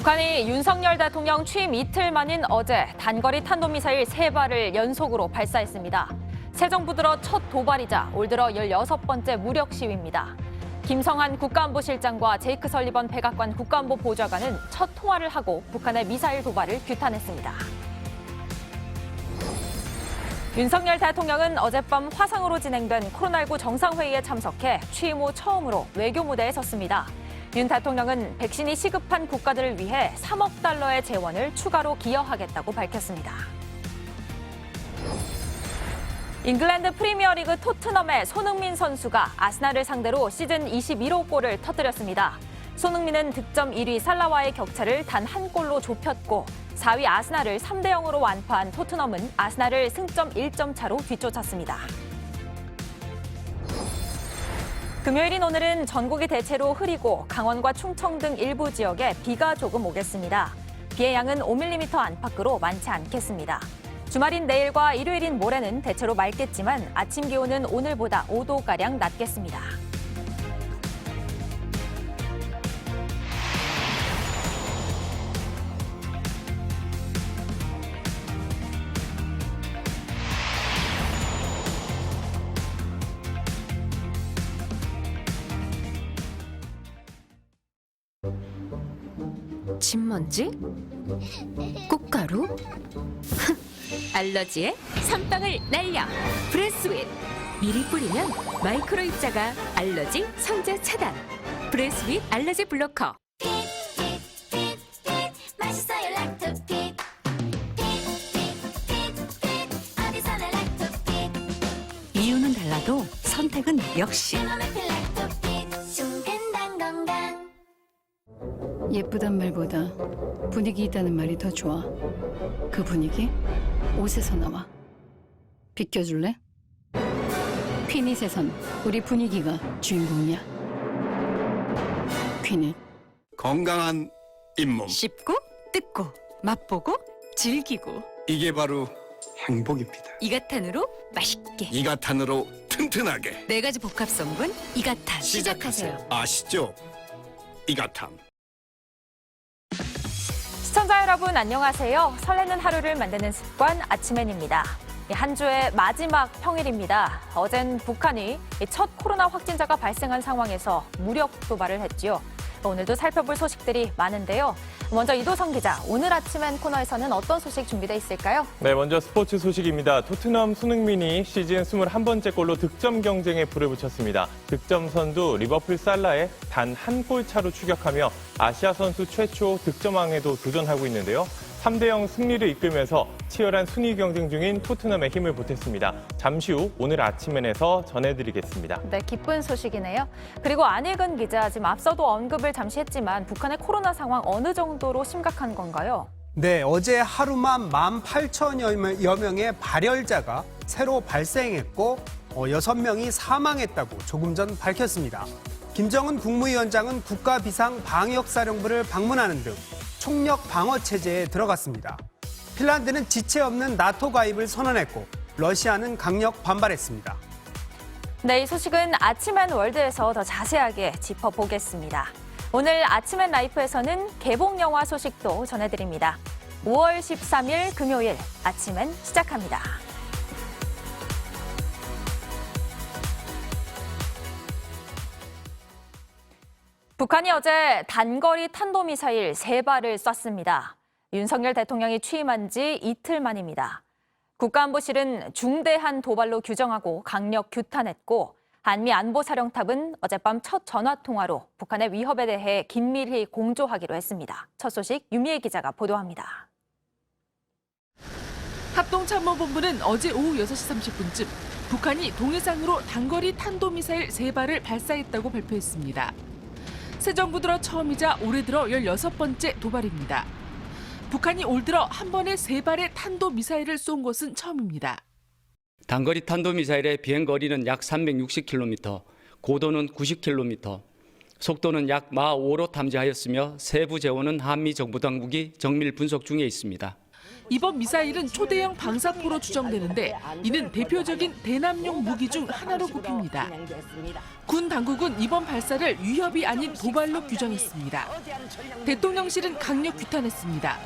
북한이 윤석열 대통령 취임 이틀 만인 어제 단거리 탄도미사일 3발을 연속으로 발사했습니다. 새 정부 들어 첫 도발이자 올 들어 16번째 무력 시위입니다. 김성한 국가안보실장과 제이크 설리번 백악관 국가안보 보좌관은 첫 통화를 하고 북한의 미사일 도발을 규탄했습니다. 윤석열 대통령은 어젯밤 화상으로 진행된 코로나19 정상회의에 참석해 취임 후 처음으로 외교 무대에 섰습니다. 윤 대통령은 백신이 시급한 국가들을 위해 3억 달러의 재원을 추가로 기여하겠다고 밝혔습니다. 잉글랜드 프리미어리그 토트넘의 손흥민 선수가 아스날을 상대로 시즌 21호 골을 터뜨렸습니다. 손흥민은 득점 1위 살라와의 격차를 단 한 골로 좁혔고 4위 아스날을 3대 0으로 완파한 토트넘은 아스날을 승점 1점 차로 뒤쫓았습니다. 금요일인 오늘은 전국이 대체로 흐리고 강원과 충청 등 일부 지역에 비가 조금 오겠습니다. 비의 양은 5mm 안팎으로 많지 않겠습니다. 주말인 내일과 일요일인 모레는 대체로 맑겠지만 아침 기온은 오늘보다 5도가량 낮겠습니다. 진먼지? 꽃가루? 알러지에 선빵을 날려! 브레스윗! 미리 뿌리면 마이크로 입자가 알러지 성재 차단! 브레스윗 알러지 블로커! 맛있어요 락토핏 어디서나 락토핏 이유는 달라도 선택은 역시 순간당 건강 예쁘단 말보다 분위기 있다는 말이 더 좋아. 그 분위기 옷에서 나와. 비켜줄래? 퀴닛에선 우리 분위기가 주인공이야. 퀴닛. 건강한 잇몸. 씹고 뜯고 맛보고 즐기고 이게 바로 행복입니다. 이가탄으로 맛있게 이가탄으로 튼튼하게 4가지 복합 성분 이가탄 시작하세요. 아시죠? 이가탄. 시청자 여러분 안녕하세요. 설레는 하루를 만드는 습관 아침엔입니다. 한 주의 마지막 평일입니다. 어젠 북한이 첫 코로나 확진자가 발생한 상황에서 무력 도발을 했지요. 오늘도 살펴볼 소식들이 많은데요. 먼저 이도성 기자, 오늘 아침엔 코너에서는 어떤 소식 준비돼 있을까요? 네, 먼저 스포츠 소식입니다. 토트넘 손흥민이 시즌 21번째 골로 득점 경쟁에 불을 붙였습니다. 득점 선두 리버풀 살라에 단 한 골 차로 추격하며 아시아 선수 최초 득점왕에도 도전하고 있는데요. 3대0 승리를 이끌면서 치열한 순위 경쟁 중인 토트넘에 힘을 보탰습니다. 잠시 후 오늘 아침엔에서 전해드리겠습니다. 네, 기쁜 소식이네요. 그리고 안일근 기자, 지금 앞서도 언급을 잠시 했지만 북한의 코로나 상황 어느 정도로 심각한 건가요? 네, 어제 하루만 18,000여 명의 발열자가 새로 발생했고 6명이 사망했다고 조금 전 밝혔습니다. 김정은 국무위원장은 국가비상방역사령부를 방문하는 등 총력 방어 체제에 들어갔습니다. 핀란드는 지체 없는 나토 가입을 선언했고 러시아는 강력 반발했습니다. 네, 이 소식은 아침엔 월드에서 더 자세하게 짚어보겠습니다. 오늘 아침엔 라이프에서는 개봉 영화 소식도 전해드립니다. 5월 13일 금요일 아침엔 시작합니다. 북한이 어제 단거리 탄도미사일 3발을 쐈습니다. 윤석열 대통령이 취임한 지 이틀 만입니다. 국가안보실은 중대한 도발로 규정하고 강력 규탄했고 한미안보사령탑은 어젯밤 첫 전화통화로 북한의 위협에 대해 긴밀히 공조하기로 했습니다. 첫 소식 유미애 기자가 보도합니다. 합동참모본부는 어제 오후 6시 30분쯤 북한이 동해상으로 단거리 탄도미사일 3발을 발사했다고 발표했습니다. 새 정부 들어 처음이자 올해 들어 16번째 도발입니다. 북한이 올 들어 한 번에 3발의 탄도미사일을 쏜 것은 처음입니다. 단거리 탄도미사일의 비행거리는 약 360km, 고도는 90km, 속도는 약 마하 5로 탐지하였으며 세부 재원은 한미 정부 당국이 정밀 분석 중에 있습니다. 이번 미사일은 초대형 방사포로 추정되는데 이는 대표적인 대남용 무기 중 하나로 꼽힙니다. 군 당국은 이번 발사를 위협이 아닌 도발로 규정했습니다. 대통령실은 강력 규탄했습니다.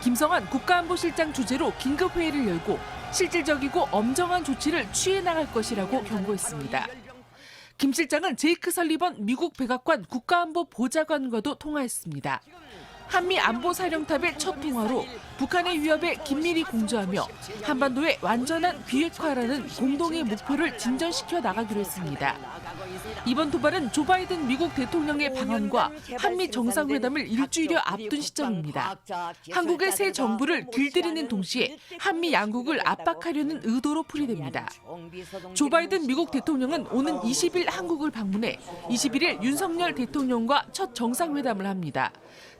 김성한 국가안보실장 주재로 긴급회의를 열고 실질적이고 엄정한 조치를 취해 나갈 것이라고 경고했습니다. 김 실장은 제이크 설리번 미국 백악관 국가안보 보좌관과도 통화했습니다. 한미 안보사령탑의 첫 통화로 북한의 위협에 긴밀히 공조하며 한반도의 완전한 비핵화라는 공동의 목표를 진전시켜 나가기로 했습니다. 이번 도발은 조 바이든 미국 대통령의 방한과 한미 정상회담을 일주일여 앞둔 시점입니다. 한국의 새 정부를 길들이는 동시에 한미 양국을 압박하려는 의도로 풀이됩니다. 조 바이든 미국 대통령은 오는 20일 한국을 방문해 21일 윤석열 대통령과 첫 정상회담을 합니다.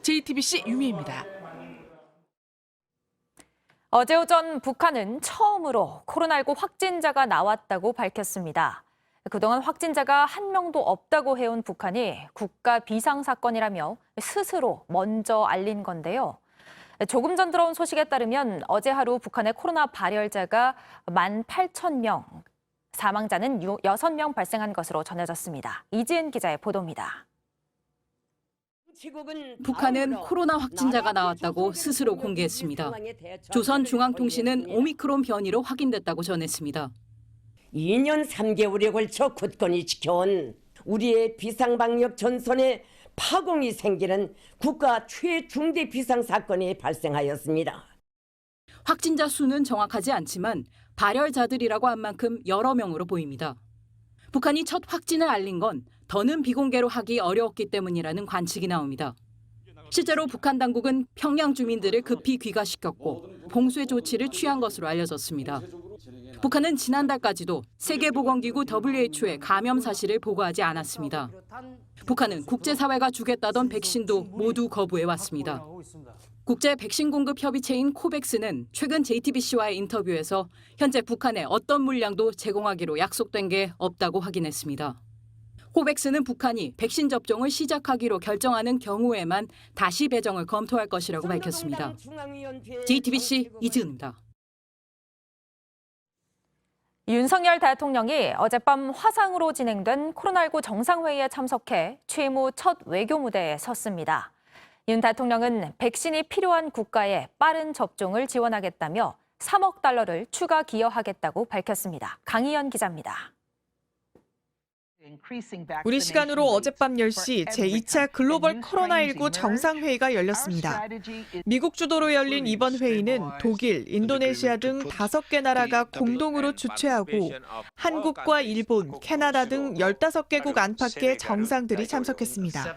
JTBC 유미입니다. 어제 오전 북한은 처음으로 코로나19 확진자가 나왔다고 밝혔습니다. 그동안 확진자가 한 명도 없다고 해온 북한이 국가 비상사건이라며 스스로 먼저 알린 건데요. 조금 전 들어온 소식에 따르면 어제 하루 북한의 코로나 발열자가 18,000명, 사망자는 6명 발생한 것으로 전해졌습니다. 이지은 기자의 보도입니다. 북한은 코로나 확진자가 나왔다고 스스로 공개했습니다. 조선중앙통신은 오미크론 변이로 확인됐다고 전했습니다. 2년 3개월에 걸쳐 굳건히 지켜온 우리의 비상방역 전선에 파공이 생기는 국가 최중대 비상사건이 발생하였습니다. 확진자 수는 정확하지 않지만 발열자들이라고 한 만큼 여러 명으로 보입니다. 북한이 첫 확진을 알린 건 더는 비공개로 하기 어려웠기 때문이라는 관측이 나옵니다. 실제로 북한 당국은 평양 주민들을 급히 귀가시켰고 봉쇄 조치를 취한 것으로 알려졌습니다. 북한은 지난달까지도 세계보건기구 WHO에 감염 사실을 보고하지 않았습니다. 북한은 국제사회가 주겠다던 백신도 모두 거부해왔습니다. 국제 백신 공급 협의체인 코백스는 최근 JTBC와의 인터뷰에서 현재 북한에 어떤 물량도 제공하기로 약속된 게 없다고 확인했습니다. 코백스는 북한이 백신 접종을 시작하기로 결정하는 경우에만 다시 배정을 검토할 것이라고 밝혔습니다. JTBC 이지은입니다. 윤석열 대통령이 어젯밤 화상으로 진행된 코로나19 정상회의에 참석해 취임 후 첫 외교 무대에 섰습니다. 윤 대통령은 백신이 필요한 국가에 빠른 접종을 지원하겠다며 3억 달러를 추가 기여하겠다고 밝혔습니다. 강희연 기자입니다. 우리 시간으로 어젯밤 10시 제2차 글로벌 코로나19 정상회의가 열렸습니다. 미국 주도로 열린 이번 회의는 독일, 인도네시아 등 5개 나라가 공동으로 주최하고 한국과 일본, 캐나다 등 15개국 안팎의 정상들이 참석했습니다.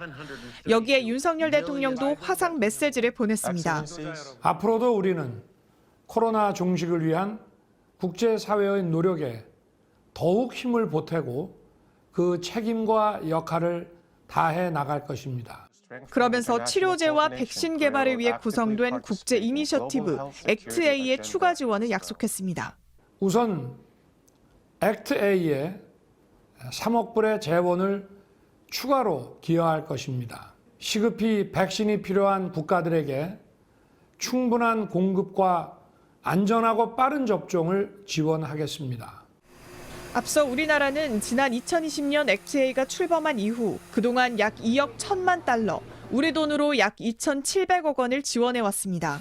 여기에 윤석열 대통령도 화상 메시지를 보냈습니다. 앞으로도 우리는 코로나 종식을 위한 국제사회의 노력에 더욱 힘을 보태고 그 책임과 역할을 다해 나갈 것입니다. 그러면서 치료제와 백신 개발을 위해 구성된 국제 이니셔티브 액트A의 추가 지원을 약속했습니다. 우선 액트A에 3억 불의 재원을 추가로 기여할 것입니다. 시급히 백신이 필요한 국가들에게 충분한 공급과 안전하고 빠른 접종을 지원하겠습니다. 앞서 우리나라는 지난 2020년 액트A가 출범한 이후 그동안 약 2억 1천만 달러, 우리 돈으로 약 2,700억 원을 지원해왔습니다.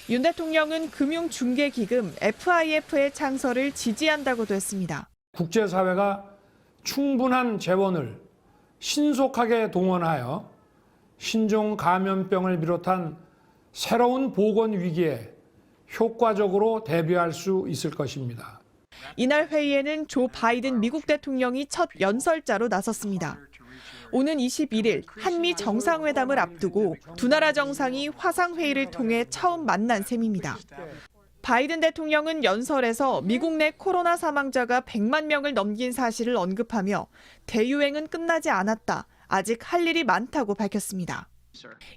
윤 대통령은 금융중개기금 FIF의 창설을 지지한다고도 했습니다. 국제사회가 충분한 재원을 신속하게 동원하여 신종 감염병을 비롯한 새로운 보건 위기에 효과적으로 대비할 수 있을 것입니다. 이날 회의에는 조 바이든 미국 대통령이 첫 연설자로 나섰습니다. 오는 21일 한미 정상회담을 앞두고 두 나라 정상이 화상회의를 통해 처음 만난 셈입니다. 바이든 대통령은 연설에서 미국 내 코로나 사망자가 100만 명을 넘긴 사실을 언급하며 대유행은 끝나지 않았다, 아직 할 일이 많다고 밝혔습니다.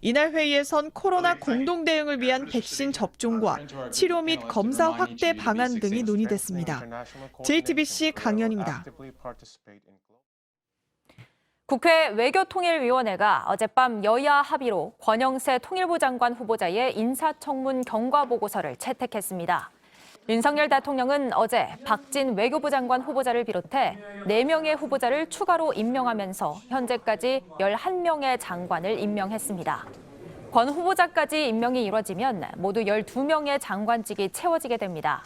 이날 회의에선 코로나 공동 대응을 위한 백신 접종과 치료 및 검사 확대 방안 등이 논의됐습니다. JTBC 강연입니다. 국회 외교통일위원회가 어젯밤 여야 합의로 권영세 통일부 장관 후보자의 인사청문 경과보고서를 채택했습니다. 윤석열 대통령은 어제 박진 외교부 장관 후보자를 비롯해 4명의 후보자를 추가로 임명하면서 현재까지 11명의 장관을 임명했습니다. 권 후보자까지 임명이 이뤄지면 모두 12명의 장관직이 채워지게 됩니다.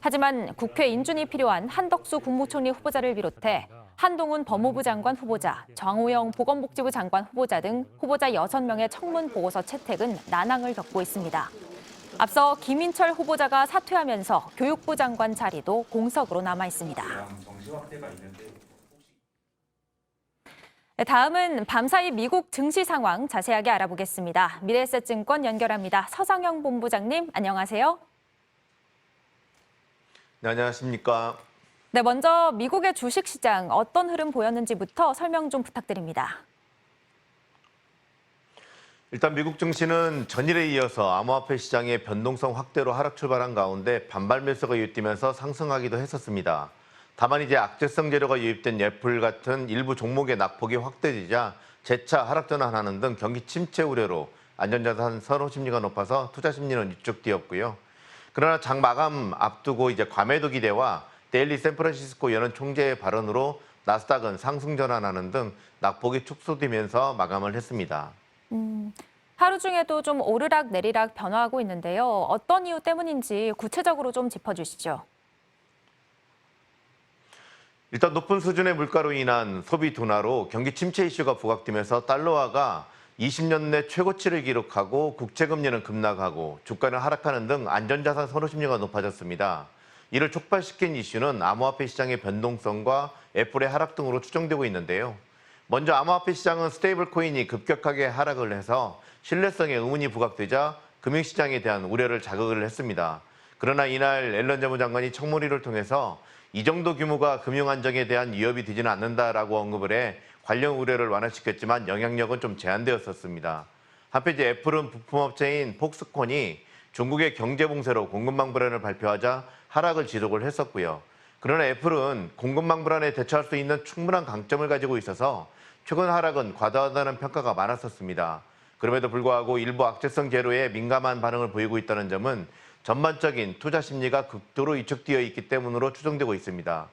하지만 국회 인준이 필요한 한덕수 국무총리 후보자를 비롯해 한동훈 법무부 장관 후보자, 정호영 보건복지부 장관 후보자 등 후보자 6명의 청문 보고서 채택은 난항을 겪고 있습니다. 앞서 김인철 후보자가 사퇴하면서 교육부 장관 자리도 공석으로 남아 있습니다. 다음은 밤사이 미국 증시 상황 자세하게 알아보겠습니다. 미래에셋증권 연결합니다. 서상영 본부장님, 안녕하세요. 네, 안녕하십니까. 네, 먼저 미국의 주식시장 어떤 흐름 보였는지부터 설명 좀 부탁드립니다. 일단 미국 증시는 전일에 이어서 암호화폐 시장의 변동성 확대로 하락 출발한 가운데 반발 매수가 유입되면서 상승하기도 했었습니다. 다만 이제 악재성 재료가 유입된 애플 같은 일부 종목의 낙폭이 확대되자 재차 하락 전환하는 등 경기 침체 우려로 안전자산 선호 심리가 높아서 투자 심리는 위축되었고요. 그러나 장 마감 앞두고 이제 과매도 기대와 데일리 샌프란시스코 연은 총재의 발언으로 나스닥은 상승 전환하는 등 낙폭이 축소되면서 마감을 했습니다. 하루 중에도 좀 오르락 내리락 변화하고 있는데요. 어떤 이유 때문인지 구체적으로 좀 짚어주시죠. 일단 높은 수준의 물가로 인한 소비 둔화로 경기 침체 이슈가 부각되면서 달러화가 20년 내 최고치를 기록하고 국채금리는 급락하고 주가는 하락하는 등 안전자산 선호 심리가 높아졌습니다. 이를 촉발시킨 이슈는 암호화폐 시장의 변동성과 애플의 하락 등으로 추정되고 있는데요. 먼저 암호화폐 시장은 스테이블 코인이 급격하게 하락을 해서 신뢰성에 의문이 부각되자 금융시장에 대한 우려를 자극을 했습니다. 그러나 이날 앨런 재무장관이 청문회를 통해서 이 정도 규모가 금융 안정에 대한 위협이 되지는 않는다라고 언급을 해 관련 우려를 완화시켰지만 영향력은 좀 제한되었었습니다. 한편 이제 애플은 부품업체인 폭스콘이 중국의 경제 봉쇄로 공급망 불안을 발표하자 하락을 지속을 했었고요. 그러나 애플은 공급망 불안에 대처할 수 있는 충분한 강점을 가지고 있어서 최근 하락은 과다하다는 평가가 많았었습니다. 그럼에도 불구하고 일부 악재성 재료에 민감한 반응을 보이고 있다는 점은 전반적인 투자 심리가 극도로 위축되어 있기 때문으로 추정되고 있습니다.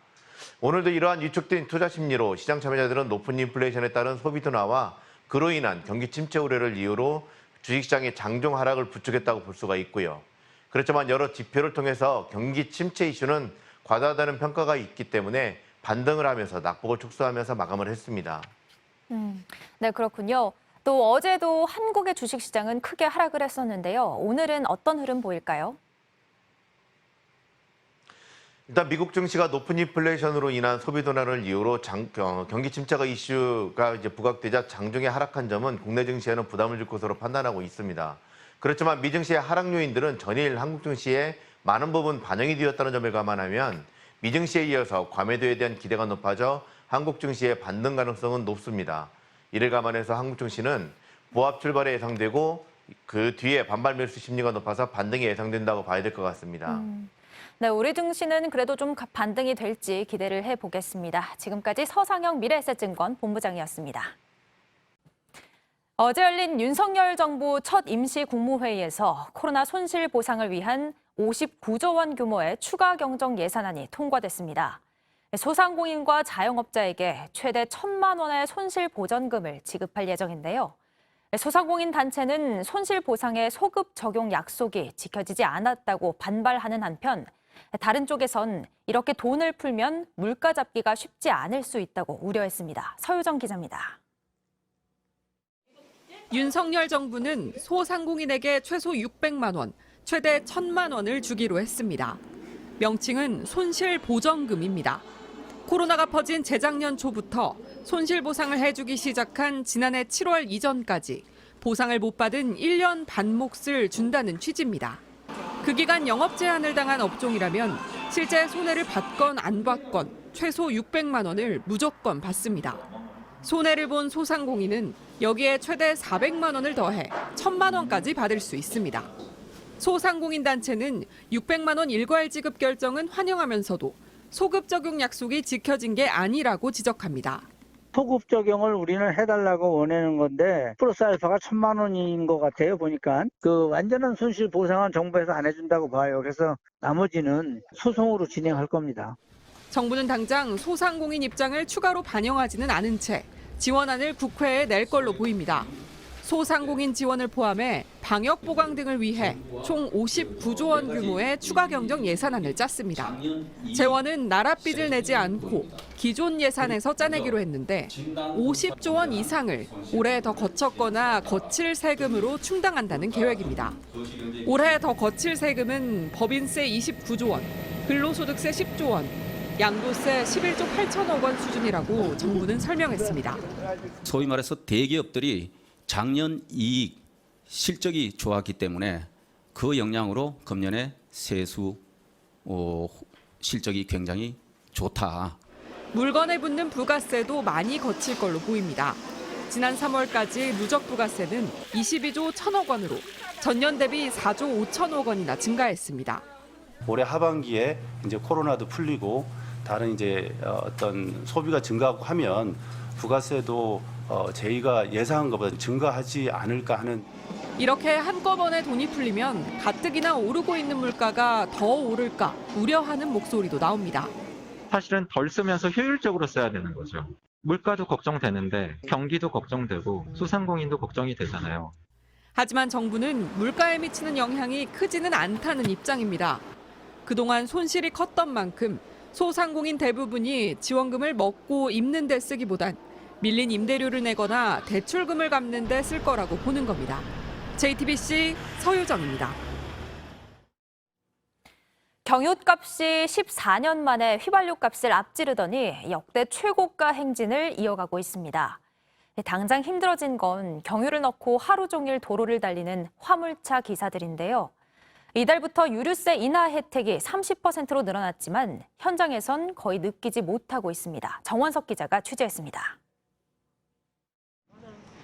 오늘도 이러한 위축된 투자 심리로 시장 참여자들은 높은 인플레이션에 따른 소비 둔화와 그로 인한 경기 침체 우려를 이유로 주식시장의 장중 하락을 부추겼다고 볼 수가 있고요. 그렇지만 여러 지표를 통해서 경기 침체 이슈는 과다하다는 평가가 있기 때문에 반등을 하면서 낙폭을 축소하면서 마감을 했습니다. 네, 그렇군요. 또 어제도 한국의 주식시장은 크게 하락을 했었는데요. 오늘은 어떤 흐름 보일까요? 일단 미국 증시가 높은 인플레이션으로 인한 소비 둔화를 이유로 경기 침체가 이슈가 이제 부각되자 장중에 하락한 점은 국내 증시에는 부담을 줄 것으로 판단하고 있습니다. 그렇지만 미 증시의 하락 요인들은 전일 한국 증시에 많은 부분 반영이 되었다는 점을 감안하면 미 증시에 이어서 과매도에 대한 기대가 높아져 한국 증시의 반등 가능성은 높습니다. 이를 감안해서 한국 증시는 보합 출발이 예상되고 그 뒤에 반발 매수 심리가 높아서 반등이 예상된다고 봐야 될 것 같습니다. 네, 우리 증시는 그래도 좀 반등이 될지 기대를 해보겠습니다. 지금까지 서상영 미래에셋증권 본부장이었습니다. 어제 열린 윤석열 정부 첫 임시 국무회의에서 코로나 손실 보상을 위한 59조 원 규모의 추가 경정 예산안이 통과됐습니다. 소상공인과 자영업자에게 최대 1,000만 원의 손실 보전금을 지급할 예정인데요. 소상공인 단체는 손실 보상의 소급 적용 약속이 지켜지지 않았다고 반발하는 한편 다른 쪽에선 이렇게 돈을 풀면 물가 잡기가 쉽지 않을 수 있다고 우려했습니다. 서유정 기자입니다. 윤석열 정부는 소상공인에게 최소 600만 원, 최대 1,000만 원을 주기로 했습니다. 명칭은 손실보전금입니다. 코로나가 퍼진 재작년 초부터 손실보상을 해주기 시작한 지난해 7월 이전까지 보상을 못 받은 1년 반 몫을 준다는 취지입니다. 그 기간 영업 제한을 당한 업종이라면 실제 손해를 받건 안 받건 최소 600만 원을 무조건 받습니다. 손해를 본 소상공인은 여기에 최대 400만 원을 더해 1,000만 원까지 받을 수 있습니다. 소상공인 단체는 600만 원 일괄 지급 결정은 환영하면서도 소급 적용 약속이 지켜진 게 아니라고 지적합니다. 소급 적용을 우리는 해달라고 원하는 건데 플러스 알파가 1,000만 원인 것 같아요. 보니까 그 완전한 손실 보상은 정부에서 안 해준다고 봐요. 그래서 나머지는 소송으로 진행할 겁니다. 정부는 당장 소상공인 입장을 추가로 반영하지는 않은 채 지원안을 국회에 낼 걸로 보입니다. 소상공인 지원을 포함해 방역 보강 등을 위해 총 59조 원 규모의 추가 경정 예산안을 짰습니다. 재원은 나라 빚을 내지 않고 기존 예산에서 짜내기로 했는데 50조 원 이상을 올해 더 거쳤거나 거칠 세금으로 충당한다는 계획입니다. 올해 더 거칠 세금은 법인세 29조 원, 근로소득세 10조 원, 양도세 11조 8천억 원 수준이라고 정부는 설명했습니다. 소위 말해서 대기업들이 작년 이익 실적이 좋았기 때문에 그 영향으로 금년에 세수 실적이 굉장히 좋다. 물건에 붙는 부가세도 많이 거칠 걸로 보입니다. 지난 3월까지 누적 부가세는 22조 1천억 원으로 전년 대비 4조 5천억 원이나 증가했습니다. 올해 하반기에 이제 코로나도 풀리고 다른 이제 어떤 소비가 증가하고 하면 부가세도 저희가 예상한 것보다 증가하지 않을까 하는. 이렇게 한꺼번에 돈이 풀리면 가뜩이나 오르고 있는 물가가 더 오를까 우려하는 목소리도 나옵니다. 사실은 덜 쓰면서 효율적으로 써야 되는 거죠. 물가도 걱정되는데 경기도 걱정되고 소상공인도 걱정이 되잖아요. 하지만 정부는 물가에 미치는 영향이 크지는 않다는 입장입니다. 그동안 손실이 컸던 만큼 소상공인 대부분이 지원금을 먹고 입는 데 쓰기보단 밀린 임대료를 내거나 대출금을 갚는 데 쓸 거라고 보는 겁니다. JTBC 서유정입니다. 경유값이 14년 만에 휘발유값을 앞지르더니 역대 최고가 행진을 이어가고 있습니다. 당장 힘들어진 건 경유를 넣고 하루 종일 도로를 달리는 화물차 기사들인데요. 이달부터 유류세 인하 혜택이 30%로 늘어났지만 현장에선 거의 느끼지 못하고 있습니다. 정원석 기자가 취재했습니다.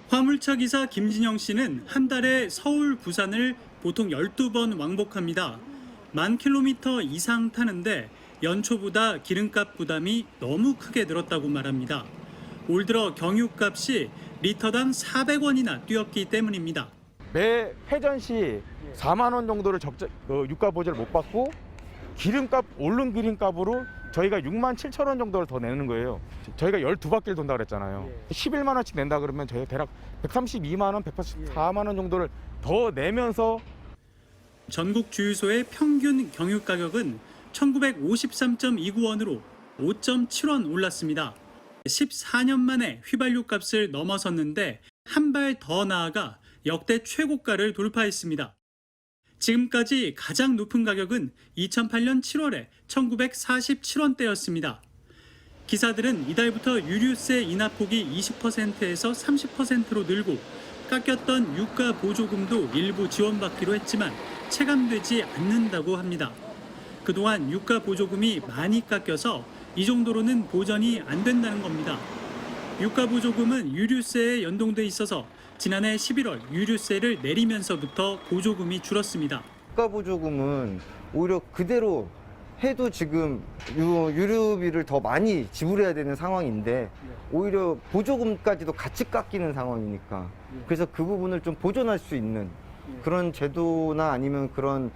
화물차 기사 김진영 씨는 한 달에 서울, 부산을 보통 12번 왕복합니다. 10,000km 이상 타는데 연초보다 기름값 부담이 너무 크게 늘었다고 말합니다. 올 들어 경유값이 리터당 400원이나 뛰었기 때문입니다. 매 회전 시 4만 원 정도를 유가 보조를 못 받고 기름값 오른 기름값으로 저희가 6만 7천 원 정도를 더 내는 거예요. 저희가 12바퀴를 돈다 그랬잖아요. 11만 원씩 낸다 그러면 저희가 대략 132만 원, 184만 원 정도를 더 내면서. 전국 주유소의 평균 경유 가격은 1953.29원으로 5.7원 올랐습니다. 14년 만에 휘발유 값을 넘어섰는데 한 발 더 나아가 역대 최고가를 돌파했습니다. 지금까지 가장 높은 가격은 2008년 7월에 1947원대였습니다. 기사들은 이달부터 유류세 인하폭이 20%에서 30%로 늘고 깎였던 유가 보조금도 일부 지원받기로 했지만 체감되지 않는다고 합니다. 그동안 유가 보조금이 많이 깎여서 이 정도로는 보전이 안 된다는 겁니다. 유가 보조금은 유류세에 연동돼 있어서 지난해 11월 유류세를 내리면서부터 보조금이 줄었습니다. 유가 보조금은 오히려 그대로 해도 지금 유류비를 더 많이 지불해야 되는 상황인데 오히려 보조금까지도 같이 깎이는 상황이니까 그래서 그 부분을 좀 보존할 수 있는 그런 제도나 아니면 그런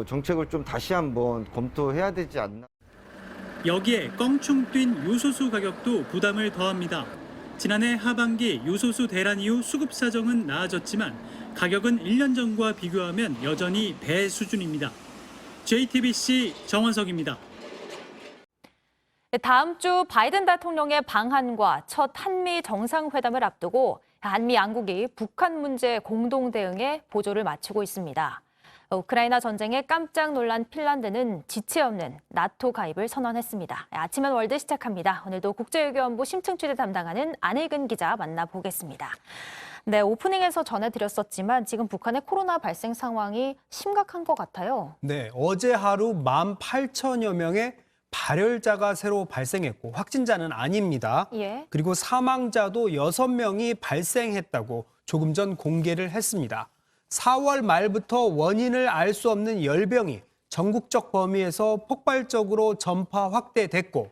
정책을 좀 다시 한번 검토해야 되지 않나. 여기에 껑충 뛴 요소수 가격도 부담을 더합니다. 지난해 하반기 요소수 대란 이후 수급 사정은 나아졌지만 가격은 1년 전과 비교하면 여전히 배 수준입니다. JTBC 정원석입니다. 다음 주 바이든 대통령의 방한과 첫 한미 정상회담을 앞두고 한미 양국이 북한 문제 공동 대응에 보조를 마치고 있습니다. 우크라이나 전쟁에 깜짝 놀란 핀란드는 지체 없는 나토 가입을 선언했습니다. 아침엔 월드 시작합니다. 오늘도 국제외교본부 심층 취재 담당하는 안혜근 기자 만나보겠습니다. 네, 오프닝에서 전해드렸었지만 지금 북한의 코로나 발생 상황이 심각한 것 같아요. 네, 어제 하루 18,000여 명의 발열자가 새로 발생했고 확진자는 아닙니다. 예. 그리고 사망자도 6명이 발생했다고 조금 전 공개를 했습니다. 4월 말부터 원인을 알 수 없는 열병이 전국적 범위에서 폭발적으로 전파 확대됐고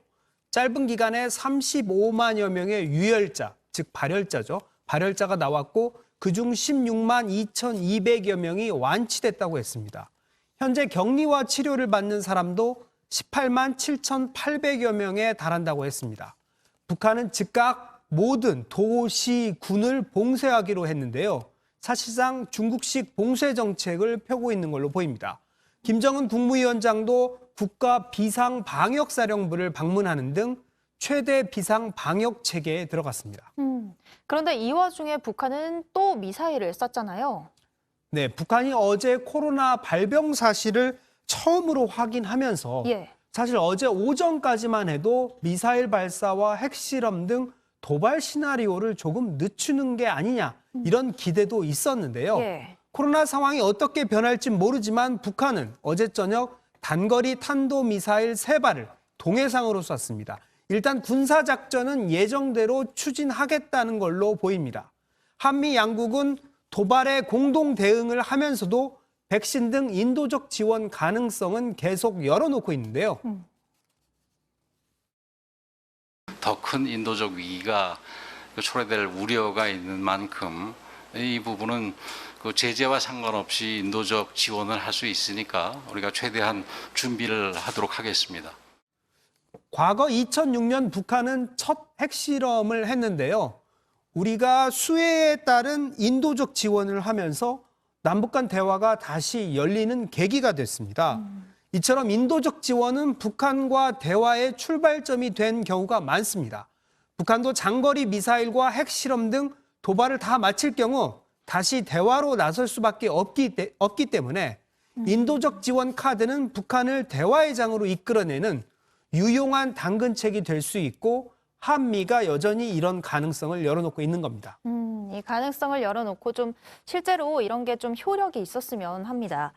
짧은 기간에 35만여 명의 유혈자, 즉 발열자죠. 발열자가 나왔고 그중 16만 2,200여 명이 완치됐다고 했습니다. 현재 격리와 치료를 받는 사람도 18만 7,800여 명에 달한다고 했습니다. 북한은 즉각 모든 도시, 군을 봉쇄하기로 했는데요. 사실상 중국식 봉쇄 정책을 펴고 있는 걸로 보입니다. 김정은 국무위원장도 국가 비상방역사령부를 방문하는 등 최대 비상방역 체계에 들어갔습니다. 그런데 이 와중에 북한은 또 미사일을 쐈잖아요. 네, 북한이 어제 코로나 발병 사실을 처음으로 확인하면서 사실 어제 오전까지만 해도 미사일 발사와 핵실험 등 도발 시나리오를 조금 늦추는 게 아니냐 이런 기대도 있었는데요. 코로나 상황이 어떻게 변할지 모르지만 북한은 어제 저녁 단거리 탄도미사일 3발을 동해상으로 쐈습니다. 일단 군사작전은 예정대로 추진하겠다는 걸로 보입니다. 한미 양국은 도발에 공동 대응을 하면서도 백신 등 인도적 지원 가능성은 계속 열어놓고 있는데요. 더 큰 인도적 위기가 초래될 우려가 있는 만큼 이 부분은 그 제재와 상관없이 인도적 지원을 할 수 있으니까 우리가 최대한 준비를 하도록 하겠습니다. 과거 2006년 북한은 첫 핵실험을 했는데요. 우리가 수혜에 따른 인도적 지원을 하면서 남북 간 대화가 다시 열리는 계기가 됐습니다. 이처럼 인도적 지원은 북한과 대화의 출발점이 된 경우가 많습니다. 북한도 장거리 미사일과 핵실험 등 도발을 다 마칠 경우 다시 대화로 나설 수밖에 없기 때문에 인도적 지원 카드는 북한을 대화의 장으로 이끌어내는 유용한 당근책이 될 수 있고 한미가 여전히 이런 가능성을 열어놓고 있는 겁니다. 이 가능성을 열어놓고 좀 실제로 이런 게 좀 효력이 있었으면 합니다.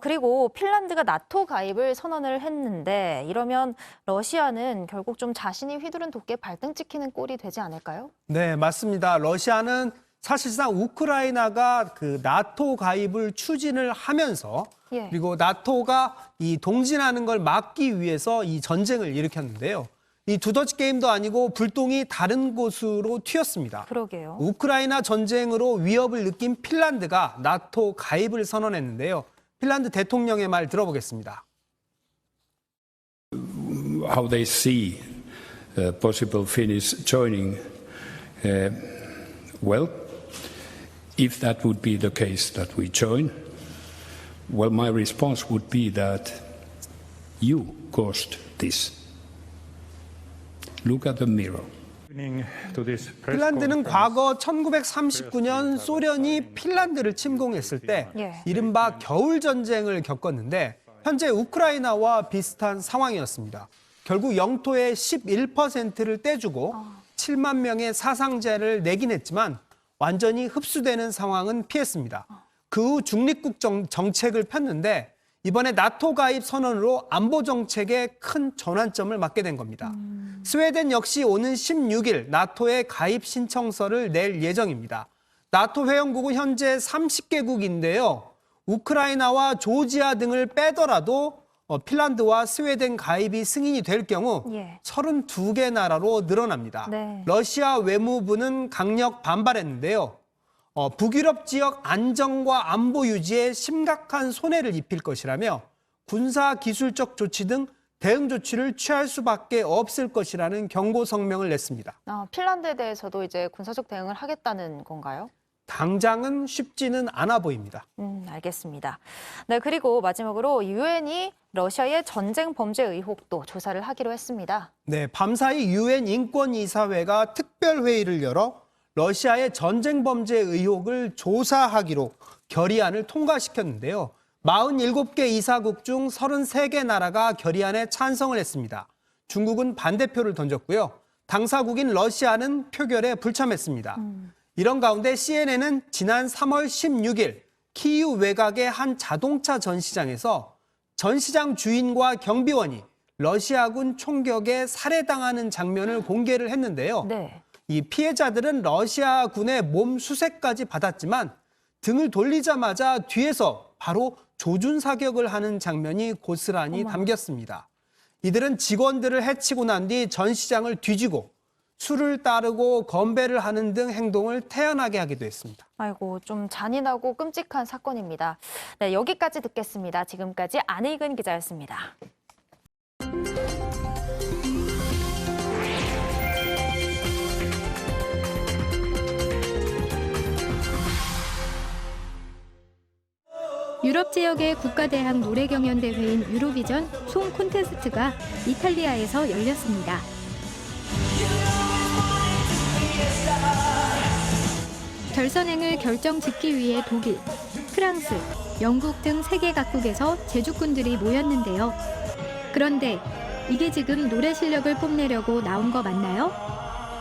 그리고 핀란드가 나토 가입을 선언을 했는데 이러면 러시아는 결국 좀 자신이 휘두른 도끼에 발등 찍히는 꼴이 되지 않을까요? 네, 맞습니다. 러시아는 사실상 우크라이나가 그 나토 가입을 추진을 하면서 그리고 나토가 이 동진하는 걸 막기 위해서 이 전쟁을 일으켰는데요. 이 두더지 게임도 아니고 불똥이 다른 곳으로 튀었습니다. 그러게요. 우크라이나 전쟁으로 위협을 느낀 핀란드가 나토 가입을 선언했는데요. 핀란드 대통령의 말 들어보겠습니다. How they see possible Finnish joining, well, if that would be the case that we join, well, my response would be that you caused this. Look at the mirror. 핀란드는 과거 1939년 소련이 핀란드를 침공했을 때 이른바 겨울 전쟁을 겪었는데 현재 우크라이나와 비슷한 상황이었습니다. 결국 영토의 11%를 떼주고 7만 명의 사상자를 내긴 했지만 완전히 흡수되는 상황은 피했습니다. 그 후 중립국 정책을 폈는데 이번에 나토 가입 선언으로 안보 정책에 큰 전환점을 맞게 된 겁니다. 스웨덴 역시 오는 16일 나토에 가입 신청서를 낼 예정입니다. 나토 회원국은 현재 30개국인데요. 우크라이나와 조지아 등을 빼더라도 핀란드와 스웨덴 가입이 승인이 될 경우 32개 나라로 늘어납니다. 러시아 외무부는 강력 반발했는데요. 북유럽 지역 안정과 안보 유지에 심각한 손해를 입힐 것이라며 군사 기술적 조치 등 대응 조치를 취할 수밖에 없을 것이라는 경고 성명을 냈습니다. 핀란드에 대해서도 이제 군사적 대응을 하겠다는 건가요? 당장은 쉽지는 않아 보입니다. 알겠습니다. 네, 그리고 마지막으로 유엔이 러시아의 전쟁 범죄 의혹도 조사를 하기로 했습니다. 네, 밤사이 유엔 인권이사회가 특별 회의를 열어 러시아의 전쟁 범죄 의혹을 조사하기로 결의안을 통과시켰는데요. 47개 이사국 중 33개 나라가 결의안에 찬성을 했습니다. 중국은 반대표를 던졌고요. 당사국인 러시아는 표결에 불참했습니다. 이런 가운데 CNN은 지난 3월 16일 키이우 외곽의 한 자동차 전시장에서 전시장 주인과 경비원이 러시아군 총격에 살해당하는 장면을 공개를 했는데요. 이 피해자들은 러시아군의 몸 수색까지 받았지만 등을 돌리자마자 뒤에서 바로 조준 사격을 하는 장면이 고스란히 담겼습니다. 이들은 직원들을 해치고 난 뒤 전 시장을 뒤지고 술을 따르고 건배를 하는 등 행동을 태연하게 하기도 했습니다. 아이고, 좀 잔인하고 끔찍한 사건입니다. 네, 여기까지 듣겠습니다. 지금까지 안익은 기자였습니다. 유럽 지역의 국가대학 노래경연대회인 유로비전 송 콘테스트가 이탈리아에서 열렸습니다. 결선행을 결정짓기 위해 독일, 프랑스, 영국 등 세계 각국에서 제주꾼들이 모였는데요. 그런데 이게 지금 노래 실력을 뽐내려고 나온 거 맞나요?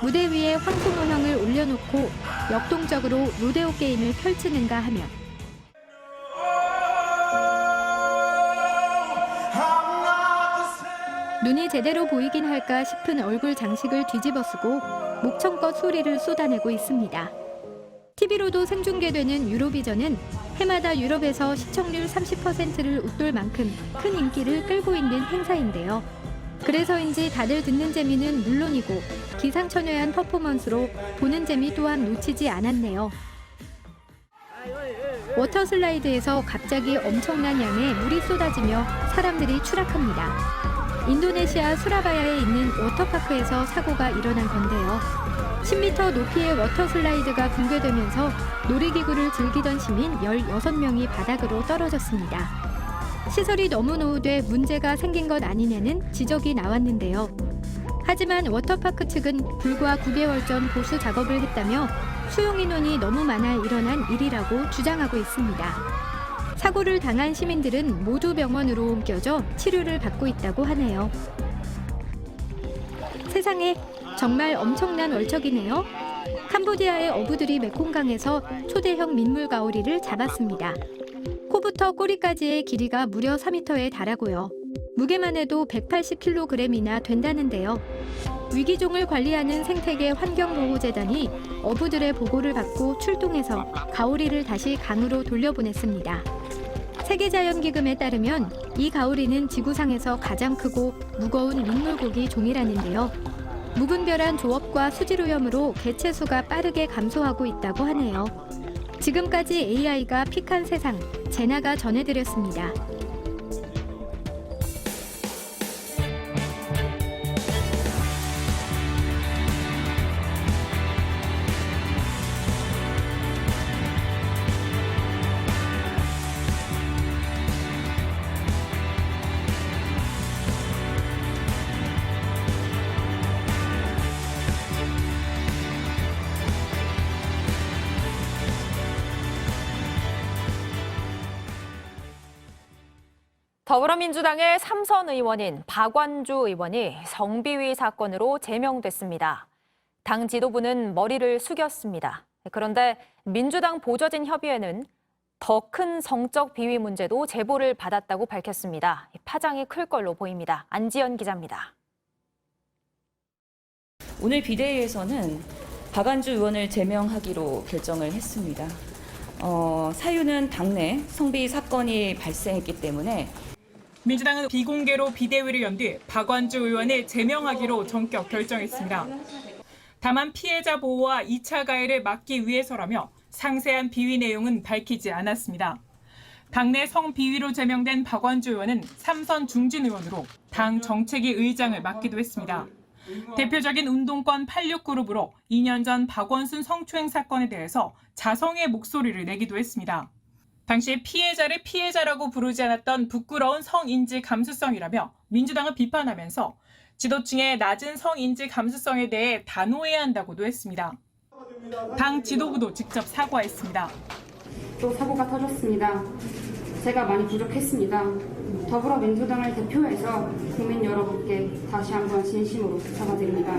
무대 위에 황소노형을 올려놓고 역동적으로 로데오 게임을 펼치는가 하면 눈이 제대로 보이긴 할까 싶은 얼굴 장식을 뒤집어쓰고 목청껏 소리를 쏟아내고 있습니다. TV로도 생중계되는 유로비전은 해마다 유럽에서 시청률 30%를 웃돌 만큼 큰 인기를 끌고 있는 행사인데요. 그래서인지 다들 듣는 재미는 물론이고 기상천외한 퍼포먼스로 보는 재미 또한 놓치지 않았네요. 워터슬라이드에서 갑자기 엄청난 양의 물이 쏟아지며 사람들이 추락합니다. 인도네시아 수라바야에 있는 워터파크에서 사고가 일어난 건데요. 10m 높이의 워터슬라이드가 붕괴되면서 놀이기구를 즐기던 시민 16명이 바닥으로 떨어졌습니다. 시설이 너무 노후돼 문제가 생긴 것 아니냐는 지적이 나왔는데요. 하지만 워터파크 측은 불과 9개월 전 보수 작업을 했다며 수용 인원이 너무 많아 일어난 일이라고 주장하고 있습니다. 사고를 당한 시민들은 모두 병원으로 옮겨져 치료를 받고 있다고 하네요. 세상에 정말 엄청난 월척이네요. 캄보디아의 어부들이 메콩강에서 초대형 민물가오리를 잡았습니다. 코부터 꼬리까지의 길이가 무려 4m에 달하고요. 무게만 해도 180kg이나 된다는데요. 위기종을 관리하는 생태계 환경보호재단이 어부들의 보고를 받고 출동해서 가오리를 다시 강으로 돌려보냈습니다. 세계자연기금에 따르면 이 가오리는 지구상에서 가장 크고 무거운 민물고기 종이라는데요. 무분별한 조업과 수질오염으로 개체수가 빠르게 감소하고 있다고 하네요. 지금까지 AI가 픽한 세상, 제나가 전해드렸습니다. 더불어민주당의 3선 의원인 박완주 의원이 성비위 사건으로 제명됐습니다. 당 지도부는 머리를 숙였습니다. 그런데 민주당 보좌진 협의회는 더 큰 성적 비위 문제도 제보를 받았다고 밝혔습니다. 파장이 클 걸로 보입니다. 안지연 기자입니다. 오늘 비대위에서는 박완주 의원을 제명하기로 결정을 했습니다. 사유는 당내 성비위 사건이 발생했기 때문에 민주당은 비공개로 비대위를 연 뒤 박완주 의원을 제명하기로 전격 결정했습니다. 다만 피해자 보호와 2차 가해를 막기 위해서라며 상세한 비위 내용은 밝히지 않았습니다. 당내 성비위로 제명된 박완주 의원은 3선 중진 의원으로 당 정책위 의장을 맡기도 했습니다. 대표적인 운동권 86그룹으로 2년 전 박원순 성추행 사건에 대해서 자성의 목소리를 내기도 했습니다. 당시 피해자를 피해자라고 부르지 않았던 부끄러운 성인지 감수성이라며 민주당을 비판하면서 지도층의 낮은 성인지 감수성에 대해 단호해야 한다고도 했습니다. 당 지도부도 직접 사과했습니다. 또 사고가 터졌습니다. 제가 많이 부족했습니다. 더불어민주당을 대표해서 국민 여러분께 다시 한번 진심으로 사과드립니다.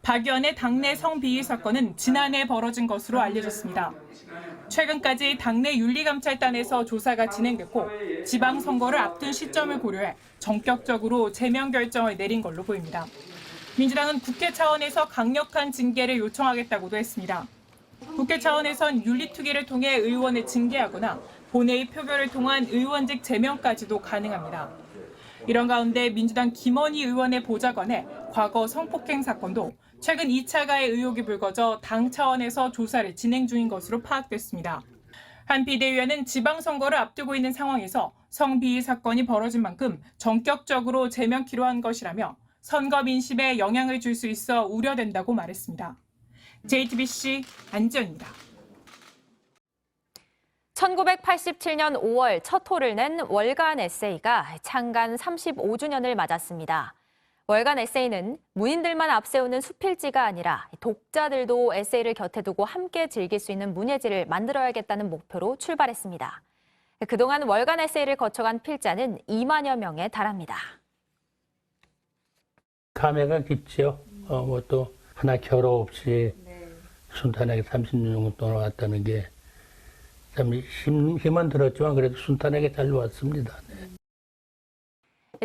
박 의원의 당내 성비위 사건은 지난해 벌어진 것으로 알려졌습니다. 최근까지 당내 윤리감찰단에서 조사가 진행됐고 지방선거를 앞둔 시점을 고려해 전격적으로 제명 결정을 내린 걸로 보입니다. 민주당은 국회 차원에서 강력한 징계를 요청하겠다고도 했습니다. 국회 차원에선 윤리투기를 통해 의원을 징계하거나 본회의 표결을 통한 의원직 제명까지도 가능합니다. 이런 가운데 민주당 김원희 의원의 보좌관의 과거 성폭행 사건도 최근 2차 가해 의혹이 불거져 당 차원에서 조사를 진행 중인 것으로 파악됐습니다. 한 비대위원은 지방선거를 앞두고 있는 상황에서 성비위 사건이 벌어진 만큼 전격적으로 제명키로 한 것이라며 선거 민심에 영향을 줄 수 있어 우려된다고 말했습니다. JTBC 안지연입니다. 1987년 5월 첫 호를 낸 월간 에세이가 창간 35주년을 맞았습니다. 월간 에세이는 문인들만 앞세우는 수필지가 아니라 독자들도 에세이를 곁에 두고 함께 즐길 수 있는 문예지를 만들어야겠다는 목표로 출발했습니다. 그동안 월간 에세이를 거쳐간 필자는 2만여 명에 달합니다. 감회가 깊지요. 또 하나 결호 없이 순탄하게 30년 정도 동안 왔다는 게 참 힘은 들었지만 그래도 순탄하게 잘 왔습니다.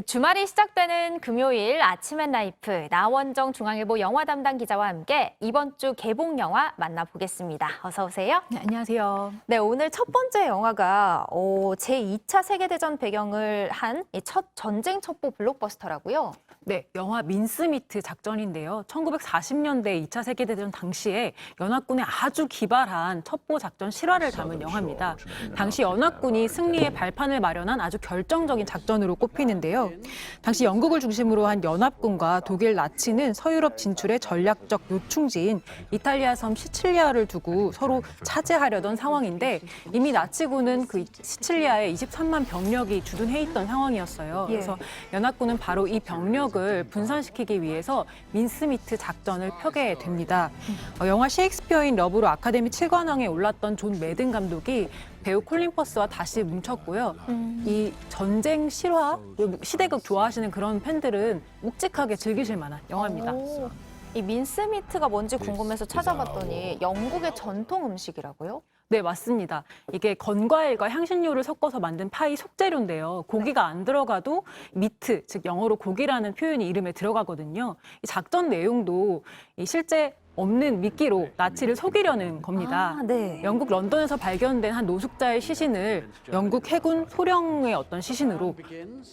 주말이 시작되는 금요일 아침 앤 라이프 나원정 중앙일보 영화 담당 기자와 함께 이번 주 개봉 영화 만나보겠습니다. 어서 오세요. 네, 안녕하세요. 네, 오늘 첫 번째 영화가 제2차 세계대전 배경을 한 첫 전쟁 첩보 블록버스터라고요. 네, 영화 민스미트 작전인데요. 1940년대 2차 세계대전 당시에 연합군의 아주 기발한 첩보 작전 실화를 담은 영화입니다. 당시 연합군이 승리의 발판을 마련한 아주 결정적인 작전으로 꼽히는데요. 당시 영국을 중심으로 한 연합군과 독일 나치는 서유럽 진출의 전략적 요충지인 이탈리아 섬 시칠리아를 두고 서로 차지하려던 상황인데 이미 나치군은 그 시칠리아에 23만 병력이 주둔해 있던 상황이었어요. 그래서 연합군은 바로 이 병력을 분산시키기 위해서 민스미트 작전을 펴게 됩니다. 영화 셰익스피어인 러브로 아카데미 7관왕에 올랐던 존 매든 감독이 배우 콜린 퍼스와 다시 뭉쳤고요. 이 전쟁 실화, 시대극 좋아하시는 그런 팬들은 묵직하게 즐기실 만한 영화입니다. 이 민스미트가 뭔지 궁금해서 찾아봤더니 영국의 전통 음식이라고요? 네, 맞습니다. 이게 건과일과 향신료를 섞어서 만든 파이 속재료인데요. 고기가 안 들어가도 미트, 즉 영어로 고기라는 표현이 이름에 들어가거든요. 이 작전 내용도 실제 없는 미끼로 나치를 속이려는 겁니다. 네. 영국 런던에서 발견된 한 노숙자의 시신을 영국 해군 소령의 어떤 시신으로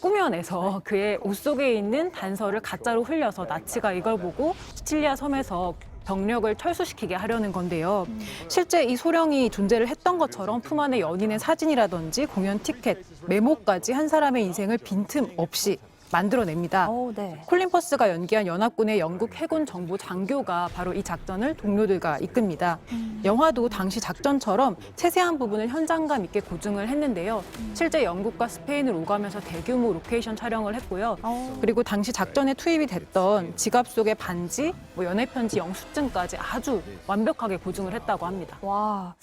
꾸며내서 그의 옷 속에 있는 단서를 가짜로 흘려서 나치가 이걸 보고 시칠리아 섬에서 병력을 철수시키게 하려는 건데요. 실제 이 소령이 존재를 했던 것처럼 품 안에 연인의 사진이라든지 공연 티켓, 메모까지 한 사람의 인생을 빈틈없이 만들어냅니다. 네. 콜린 퍼스가 연기한 연합군의 영국 해군 정보 장교가 바로 이 작전을 동료들과 이끕니다. 영화도 당시 작전처럼 세세한 부분을 현장감 있게 고증을 했는데요. 실제 영국과 스페인을 오가면서 대규모 로케이션 촬영을 했고요. 그리고 당시 작전에 투입이 됐던 지갑 속의 반지, 연애편지 영수증까지 아주 완벽하게 고증을 했다고 합니다. 와,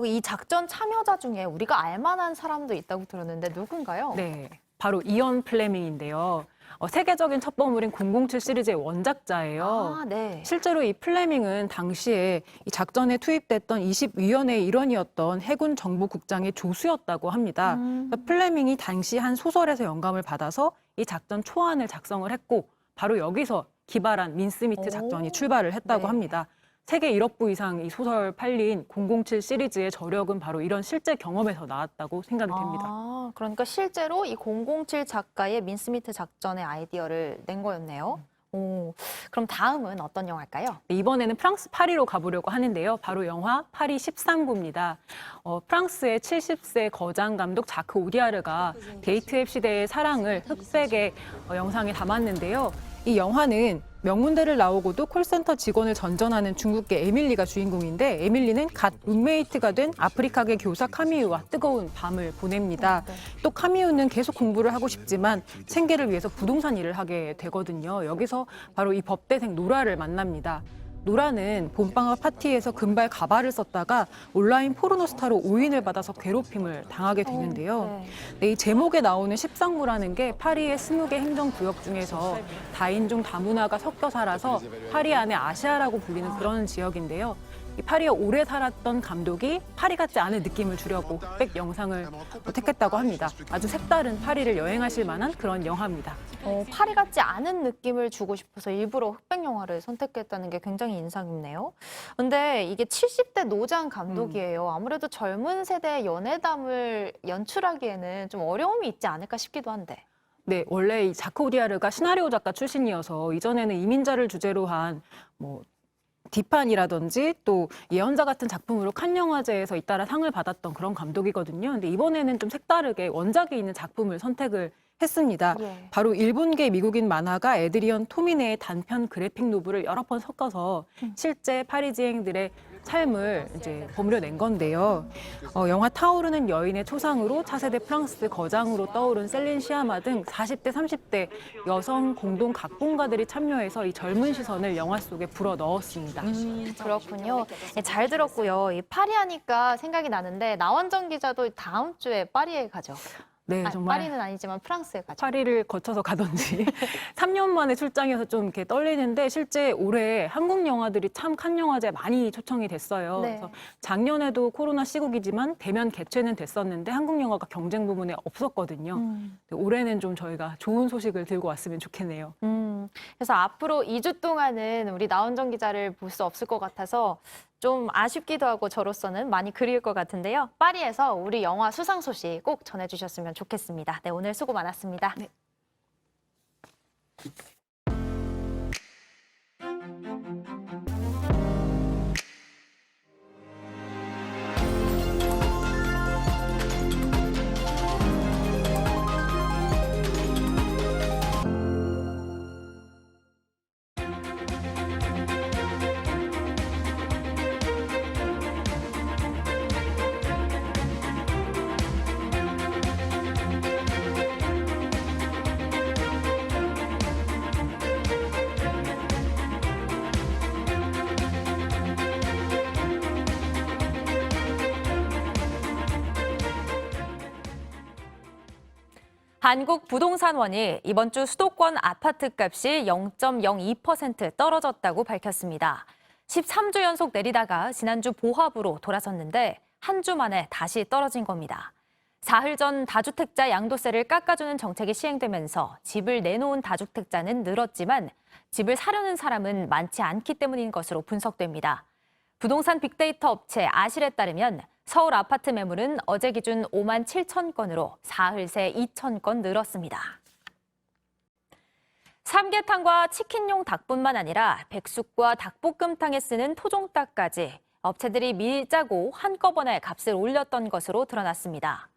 이 작전 참여자 중에 우리가 알만한 사람도 있다고 들었는데 누군가요? 네. 바로 이언 플레밍인데요. 세계적인 첩보물인 007 시리즈의 원작자예요. 네. 실제로 이 플레밍은 당시에 이 작전에 투입됐던 20위원회의 일원이었던 해군 정보국장의 조수였다고 합니다. 플레밍이 당시 한 소설에서 영감을 받아서 이 작전 초안을 작성을 했고 바로 여기서 기발한 민스미트 작전이 출발을 했다고 합니다. 세계 1억 부 이상 이 소설 팔린 007 시리즈의 저력은 바로 이런 실제 경험에서 나왔다고 생각이 됩니다. 그러니까 실제로 이 007 작가의 민스미트 작전의 아이디어를 낸 거였네요. 그럼 다음은 어떤 영화일까요? 이번에는 프랑스 파리로 가보려고 하는데요. 바로 영화 파리 13구입니다. 프랑스의 70세 거장 감독 자크 오디아르가 데이트 앱 시대의 사랑을 흑백의 영상에 담았는데요. 이 영화는 명문대를 나오고도 콜센터 직원을 전전하는 중국계 에밀리가 주인공인데 에밀리는 갓 룸메이트가 된 아프리카계 교사 카미유와 뜨거운 밤을 보냅니다. 또 카미유는 계속 공부를 하고 싶지만 생계를 위해서 부동산 일을 하게 되거든요. 여기서 바로 이 법대생 노라를 만납니다. 노라는 봄방학 파티에서 금발 가발을 썼다가 온라인 포르노 스타로 오인을 받아서 괴롭힘을 당하게 되는데요. 이 제목에 나오는 13구라는 게 파리의 20개 행정구역 중에서 다인종 다문화가 섞여 살아서 파리 안에 아시아라고 불리는 그런 지역인데요. 이 파리에 오래 살았던 감독이 파리 같지 않은 느낌을 주려고 흑백 영상을 택했다고 합니다. 아주 색다른 파리를 여행하실 만한 그런 영화입니다. 파리 같지 않은 느낌을 주고 싶어서 일부러 흑백 영화를 선택했다는 게 굉장히 인상 깊네요. 근데 이게 70대 노장 감독이에요. 아무래도 젊은 세대의 연애담을 연출하기에는 좀 어려움이 있지 않을까 싶기도 한데. 네, 원래 이 자크 오디아르가 시나리오 작가 출신이어서 이전에는 이민자를 주제로 한 디판이라든지 또 예언자 같은 작품으로 칸 영화제에서 잇따라 상을 받았던 그런 감독이거든요. 근데 이번에는 좀 색다르게 원작이 있는 작품을 선택을 했습니다. 예. 바로 일본계 미국인 만화가 에드리언 토미네의 단편 그래픽 노블을 여러 번 섞어서 실제 파리지앵들의 삶을 이제 버무려낸 건데요. 영화 타오르는 여인의 초상으로 차세대 프랑스 거장으로 떠오른 셀린 시아마 등 40대, 30대 여성 공동 각본가들이 참여해서 이 젊은 시선을 영화 속에 불어 넣었습니다. 그렇군요. 네, 잘 들었고요. 이 파리 하니까 생각이 나는데 나원정 기자도 다음 주에 파리에 가죠. 네, 정말 파리는 아니지만 프랑스에 가죠. 파리를 거쳐서 가던지 3년 만에 출장해서 좀 이렇게 떨리는데 실제 올해 한국 영화들이 참 칸 영화제에 많이 초청이 됐어요. 네. 그래서 작년에도 코로나 시국이지만 대면 개최는 됐었는데 한국 영화가 경쟁 부문에 없었거든요. 올해는 좀 저희가 좋은 소식을 들고 왔으면 좋겠네요. 그래서 앞으로 2주 동안은 우리 나원정 기자를 볼 수 없을 것 같아서 좀 아쉽기도 하고 저로서는 많이 그리울 것 같은데요. 파리에서 우리 영화 수상 소식 꼭 전해주셨으면 좋겠습니다. 네, 오늘 수고 많았습니다. 네. 한국부동산원이 이번 주 수도권 아파트 값이 0.02% 떨어졌다고 밝혔습니다. 13주 연속 내리다가 지난주 보합으로 돌아섰는데 한 주 만에 다시 떨어진 겁니다. 사흘 전 다주택자 양도세를 깎아주는 정책이 시행되면서 집을 내놓은 다주택자는 늘었지만 집을 사려는 사람은 많지 않기 때문인 것으로 분석됩니다. 부동산 빅데이터 업체 아실에 따르면 서울 아파트 매물은 어제 기준 5만 7천 건으로 사흘 새 2천 건 늘었습니다. 삼계탕과 치킨용 닭뿐만 아니라 백숙과 닭볶음탕에 쓰는 토종닭까지 업체들이 밀자고 한꺼번에 값을 올렸던 것으로 드러났습니다.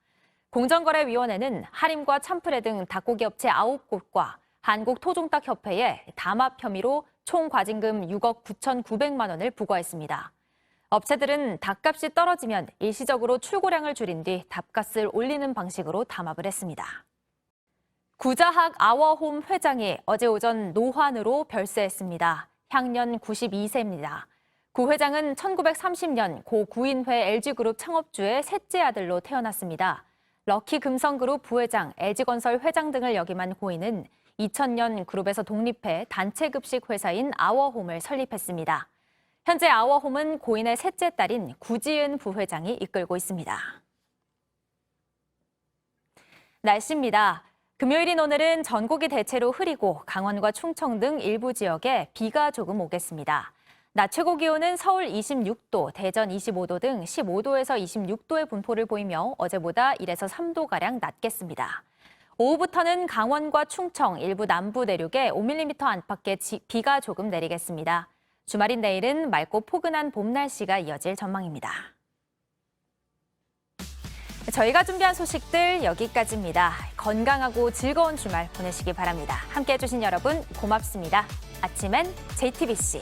공정거래위원회는 하림과 참프레 등 닭고기 업체 9곳과 한국토종닭협회에 담합 혐의로 총 과징금 6억 9,900만 원을 부과했습니다. 업체들은 닭값이 떨어지면 일시적으로 출고량을 줄인 뒤 닭값을 올리는 방식으로 담합을 했습니다. 구자학 아워홈 회장이 어제 오전 노환으로 별세했습니다. 향년 92세입니다. 구 회장은 1930년 고 구인회 LG그룹 창업주의 셋째 아들로 태어났습니다. 럭키금성그룹 부회장, LG건설 회장 등을 역임한 고인은 2000년 그룹에서 독립해 단체급식 회사인 아워홈을 설립했습니다. 현재 아워홈은 고인의 셋째 딸인 구지은 부회장이 이끌고 있습니다. 날씨입니다. 금요일인 오늘은 전국이 대체로 흐리고 강원과 충청 등 일부 지역에 비가 조금 오겠습니다. 낮 최고 기온은 서울 26도, 대전 25도 등 15도에서 26도의 분포를 보이며 어제보다 1에서 3도가량 낮겠습니다. 오후부터는 강원과 충청, 일부 남부 내륙에 5mm 안팎의 비가 조금 내리겠습니다. 주말인 내일은 맑고 포근한 봄 날씨가 이어질 전망입니다. 저희가 준비한 소식들 여기까지입니다. 건강하고 즐거운 주말 보내시기 바랍니다. 함께해 주신 여러분 고맙습니다. 아침엔 JTBC.